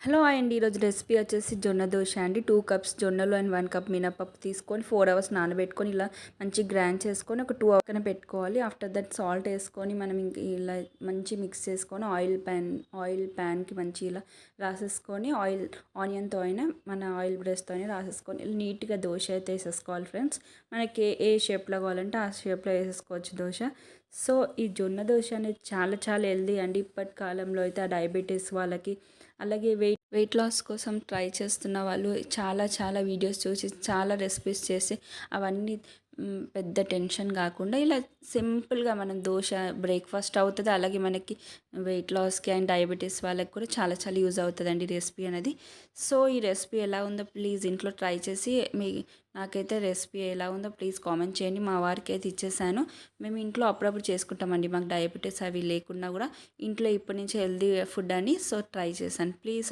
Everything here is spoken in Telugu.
హలో అండి. ఈరోజు రెసిపీ వచ్చేసి జొన్న దోశ అండి. 2 కప్స్ జొన్నలు అండ్ 1 కప్ మినపప్పు తీసుకొని 4 అవర్స్ నానబెట్టుకొని ఇలా మంచి గ్రైండ్ చేసుకొని ఒక 2 అవర్స్ పెట్టుకోవాలి. ఆఫ్టర్ దట్ సాల్ట్ వేసుకొని మనం ఇంక ఇలా మంచి మిక్స్ చేసుకొని ఆయిల్ ప్యాన్కి మంచి ఇలా రాసేసుకొని ఆనియన్తో అయినా మన ఆయిల్ బ్రష్తో అయినా రాసేసుకొని నీట్గా దోశ అయితే వేసేసుకోవాలి ఫ్రెండ్స్. మనకి ఏ షేప్లో కావాలంటే ఆ షేప్లో వేసేసుకోవచ్చు దోశ. సో ఈ జొన్న దోశ అనేది చాలా చాలా హెల్దీ అండి. ఇప్పటి కాలంలో అయితే ఆ డయాబెటీస్ వాళ్ళకి, అలాగే వెయిట్ లాస్ కోసం ట్రై చేస్తున్న వాళ్ళు చాలా చాలా వీడియోస్ చూసి చాలా రెసిపీస్ చేసి అవన్నీ పెద్ద టెన్షన్ కాకుండా ఇలా సింపుల్గా మనం దోశ బ్రేక్ఫాస్ట్ అవుతుంది. అలాగే మనకి వెయిట్ లాస్కి అండ్ డయాబెటీస్ వాళ్ళకి కూడా చాలా చాలా యూజ్ అవుతుందండి రెసిపీ అనేది. సో ఈ రెసిపీ ఎలా ఉందో ప్లీజ్ ఇంట్లో ట్రై చేసి నాకైతే రెసిపీ ఎలా ఉందో ప్లీజ్ కామెంట్ చేయండి. మా వారికి అయితే ఇచ్చేసాను. మేము ఇంట్లో అప్పుడప్పుడు చేసుకుంటామండి. మాకు డయాబెటీస్ అవి లేకున్నా కూడా ఇంట్లో ఇప్పటి నుంచి హెల్దీ ఫుడ్ అని సో ట్రై చేశాను. ప్లీజ్